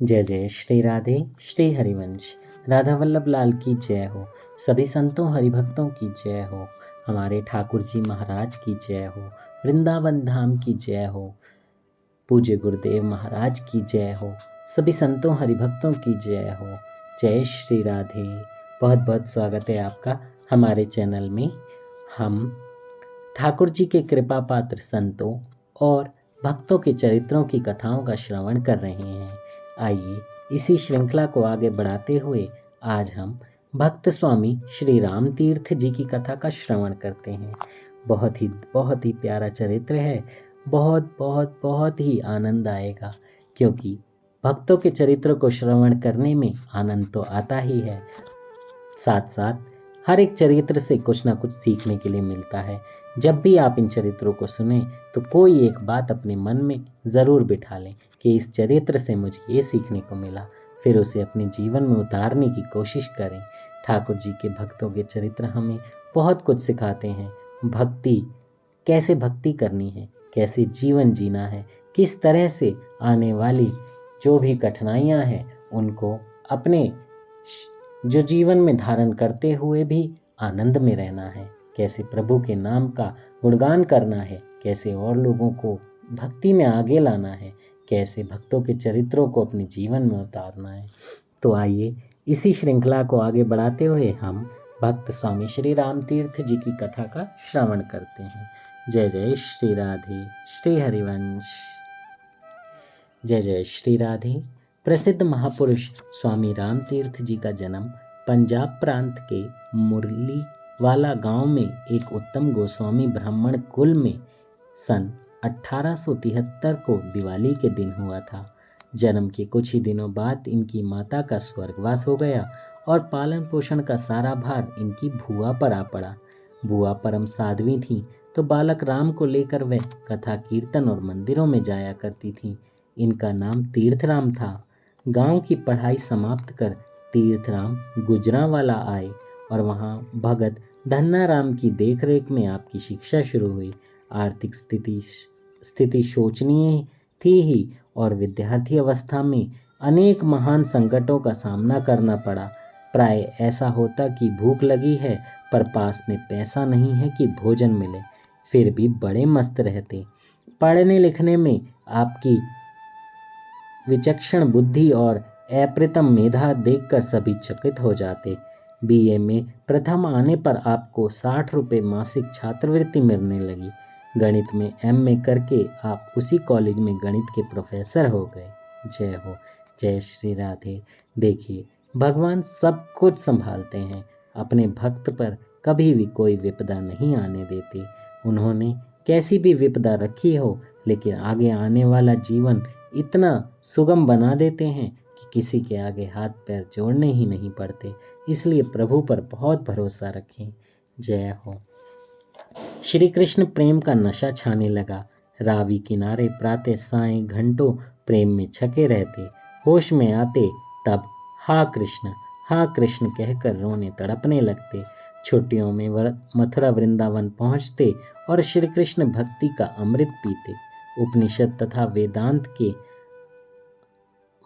जय जय श्री राधे श्री हरिवंश। राधा वल्लभ लाल की जय हो। सभी संतों हरिभक्तों की जय हो। हमारे ठाकुर जी महाराज की जय हो। वृंदावन धाम की जय हो। पूज्य गुरुदेव महाराज की जय हो। सभी संतों हरिभक्तों की जय हो। जय श्री राधे। बहुत बहुत स्वागत है आपका हमारे चैनल में। हम ठाकुर जी के कृपा पात्र संतों और भक्तों के चरित्रों की कथाओं का श्रवण कर रहे हैं। आइए इसी श्रृंखला को आगे बढ़ाते हुए आज हम भक्त स्वामी श्री राम तीर्थ जी की कथा का श्रवण करते हैं। बहुत ही प्यारा चरित्र है। बहुत ही आनंद आएगा, क्योंकि भक्तों के चरित्र को श्रवण करने में आनंद तो आता ही है, साथ साथ हर एक चरित्र से कुछ ना कुछ सीखने के लिए मिलता है। जब भी आप इन चरित्रों को सुने तो कोई एक बात अपने मन में ज़रूर बिठा लें कि इस चरित्र से मुझे ये सीखने को मिला, फिर उसे अपने जीवन में उतारने की कोशिश करें। ठाकुर जी के भक्तों के चरित्र हमें बहुत कुछ सिखाते हैं। कैसे भक्ति करनी है, कैसे जीवन जीना है, किस तरह से आने वाली जो भी कठिनाइयाँ हैं उनको अपने जो जीवन में धारण करते हुए भी आनंद में रहना है, कैसे प्रभु के नाम का गुणगान करना है, कैसे और लोगों को भक्ति में आगे लाना है, कैसे भक्तों के चरित्रों को अपने जीवन में उतारना है। तो आइए इसी श्रृंखला को आगे बढ़ाते हुए हम भक्त स्वामी श्री राम तीर्थ जी की कथा का श्रवण करते हैं। जय जय श्री राधे श्री हरिवंश। जय जय श्री राधे। प्रसिद्ध महापुरुष स्वामी राम तीर्थ जी का जन्म पंजाब प्रांत के मुरली वाला गांव में एक उत्तम गोस्वामी ब्राह्मण कुल में सन 1873 को दिवाली के दिन हुआ था। जन्म के कुछ ही दिनों बाद इनकी माता का स्वर्गवास हो गया और पालन पोषण का सारा भार इनकी भुआ पर आ पड़ा। भुआ परम साध्वी थी, तो बालक राम को लेकर वह कथा कीर्तन और मंदिरों में जाया करती थी। इनका नाम तीर्थराम था। गांव की पढ़ाई समाप्त कर तीर्थराम गुजरांवाला आए और वहां भगत धन्नाराम की देखरेख में आपकी शिक्षा शुरू हुई। आर्थिक स्थिति शोचनीय थी ही और विद्यार्थी अवस्था में अनेक महान संकटों का सामना करना पड़ा। प्राय ऐसा होता कि भूख लगी है पर पास में पैसा नहीं है कि भोजन मिले, फिर भी बड़े मस्त रहते। पढ़ने लिखने में आपकी विचक्षण बुद्धि और अप्रतिम मेधा देखकर सभी चकित हो जाते। बीए में प्रथम आने पर आपको 60 रुपये मासिक छात्रवृत्ति मिलने लगी। गणित में एमए करके आप उसी कॉलेज में गणित के प्रोफेसर हो गए। जय हो। जय श्री राधे। देखिए, भगवान सब कुछ संभालते हैं, अपने भक्त पर कभी भी कोई विपदा नहीं आने देते। उन्होंने कैसी भी विपदा रखी हो, लेकिन आगे आने वाला जीवन इतना सुगम बना देते हैं कि किसी के आगे हाथ पैर जोड़ने ही नहीं पड़ते। इसलिए प्रभु पर बहुत भरोसा रखें। जय हो। श्री कृष्ण प्रेम का नशा छाने लगा। रावी किनारे प्रातः सायं घंटों प्रेम में छके रहते। होश में आते तब हा कृष्ण कहकर रोने तड़पने लगते। छुट्टियों में मथुरा वृंदावन पहुंचते और श्री कृष्ण भक्ति का अमृत पीते। उपनिषद तथा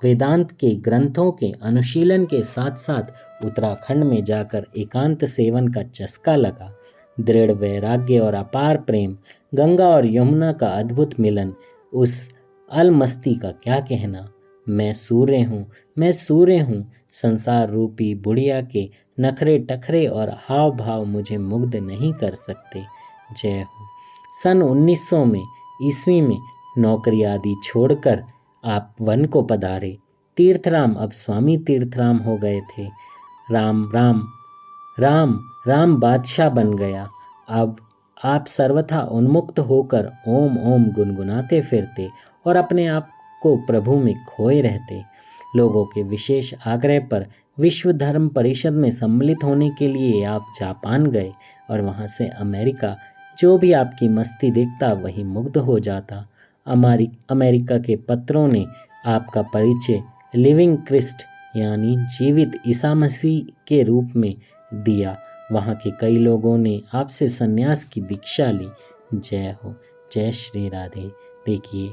वेदांत के ग्रंथों के अनुशीलन के साथ साथ उत्तराखंड में जाकर एकांत सेवन का चस्का लगा। दृढ़ वैराग्य और अपार प्रेम, गंगा और यमुना का अद्भुत मिलन, उस अलमस्ती का क्या कहना। मैं सूर्य हूँ, संसार रूपी बुढ़िया के नखरे टखरे और हाव भाव मुझे मुग्ध नहीं कर सकते। जय हो। सन 1900 में ईस्वी में नौकरी आदि छोड़कर आप वन को पधारे। तीर्थराम अब स्वामी तीर्थराम हो गए थे। राम राम राम राम बादशाह बन गया। अब आप सर्वथा उन्मुक्त होकर ओम ओम गुनगुनाते फिरते और अपने आप को प्रभु में खोए रहते। लोगों के विशेष आग्रह पर विश्व धर्म परिषद में सम्मिलित होने के लिए आप जापान गए और वहां से अमेरिका। जो भी आपकी मस्ती देखता वही मुग्ध हो जाता। अमेरिका के पत्रों ने आपका परिचय लिविंग क्रिस्ट यानी जीवित ईसा मसीह के रूप में दिया। वहाँ के कई लोगों ने आपसे संन्यास की दीक्षा ली। जय हो। जय श्री राधे। देखिए,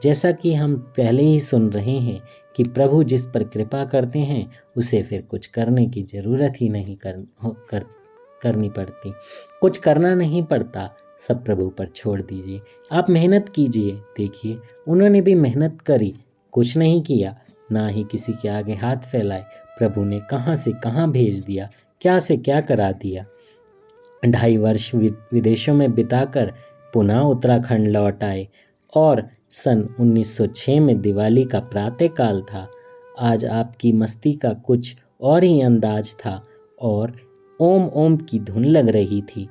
जैसा कि हम पहले ही सुन रहे हैं कि प्रभु जिस पर कृपा करते हैं उसे फिर कुछ करने की ज़रूरत ही नहीं करनी पड़ती, कुछ करना नहीं पड़ता, सब प्रभु पर छोड़ दीजिए। आप मेहनत कीजिए। देखिए उन्होंने भी मेहनत करी, कुछ नहीं किया, ना ही किसी के आगे हाथ फैलाए। प्रभु ने कहाँ से कहाँ भेज दिया, क्या से क्या करा दिया। 2.5 वर्ष विदेशों में बिताकर पुनः उत्तराखंड लौट आए और सन 1906 में दिवाली का प्रातःकाल था। आज आपकी मस्ती का कुछ और ही अंदाज था और ओम ओम की धुन लग रही थी।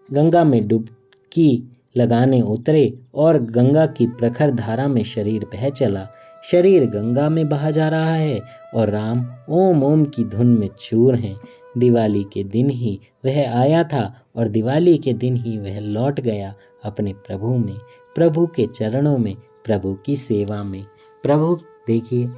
गंगा में डुबकी लगाने उतरे और गंगा की प्रखर धारा में शरीर बह चला। शरीर गंगा में बहा जा रहा है और राम ओम ओम की धुन में चूर हैं। दिवाली के दिन ही वह आया था और दिवाली के दिन ही वह लौट गया अपने प्रभु में, प्रभु के चरणों में, प्रभु की सेवा में। प्रभु देखिए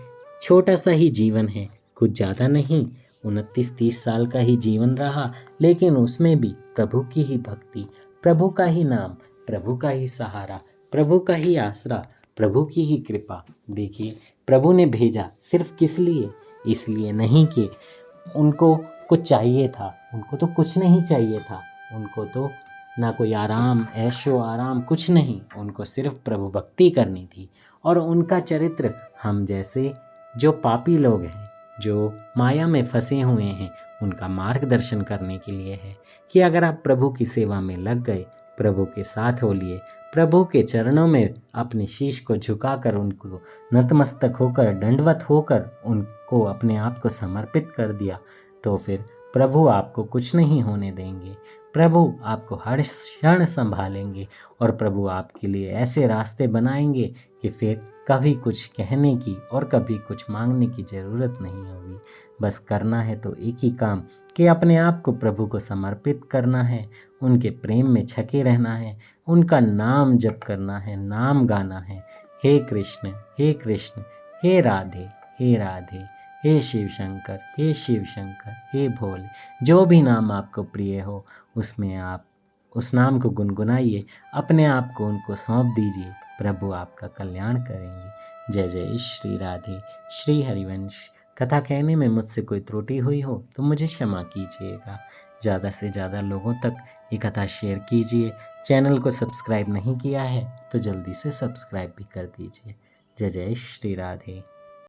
छोटा सा ही जीवन है, कुछ ज़्यादा नहीं, 29-30 साल का ही जीवन रहा, लेकिन उसमें भी प्रभु की ही भक्ति, प्रभु का ही नाम, प्रभु का ही सहारा, प्रभु का ही आसरा, प्रभु की ही कृपा। देखिए प्रभु ने भेजा सिर्फ किस लिए? इसलिए नहीं कि उनको कुछ चाहिए था, उनको तो कुछ नहीं चाहिए था, उनको तो ना कोई आराम, ऐशो आराम कुछ नहीं, उनको सिर्फ प्रभु भक्ति करनी थी। और उनका चरित्र हम जैसे जो पापी लोग हैं, जो माया में फंसे हुए हैं, उनका मार्गदर्शन करने के लिए है कि अगर आप प्रभु की सेवा में लग गए, प्रभु के साथ हो लिए, प्रभु के चरणों में अपने शीश को झुकाकर, उनको नतमस्तक होकर, दंडवत होकर उनको अपने आप को समर्पित कर दिया, तो फिर प्रभु आपको कुछ नहीं होने देंगे। प्रभु आपको हर क्षण संभालेंगे और प्रभु आपके लिए ऐसे रास्ते बनाएंगे कि फिर कभी कुछ कहने की और कभी कुछ मांगने की ज़रूरत नहीं होगी। बस करना है तो एक ही काम कि अपने आप को प्रभु को समर्पित करना है, उनके प्रेम में छके रहना है, उनका नाम जप करना है, नाम गाना है। हे कृष्ण, हे कृष्ण, हे राधे, हे राधे, हे शिव शंकर, हे शिव शंकर, हे भोले। जो भी नाम आपको प्रिय हो उसमें आप उस नाम को गुनगुनाइए, अपने आप को उनको सौंप दीजिए, प्रभु आपका कल्याण करेंगे। जय जय श्री राधे। श्री हरिवंश। कथा कहने में मुझसे कोई त्रुटि हुई हो तो मुझे क्षमा कीजिएगा। ज़्यादा से ज़्यादा लोगों तक ये कथा शेयर कीजिए। चैनल को सब्सक्राइब नहीं किया है तो जल्दी से सब्सक्राइब भी कर दीजिए। जय जय श्री राधे।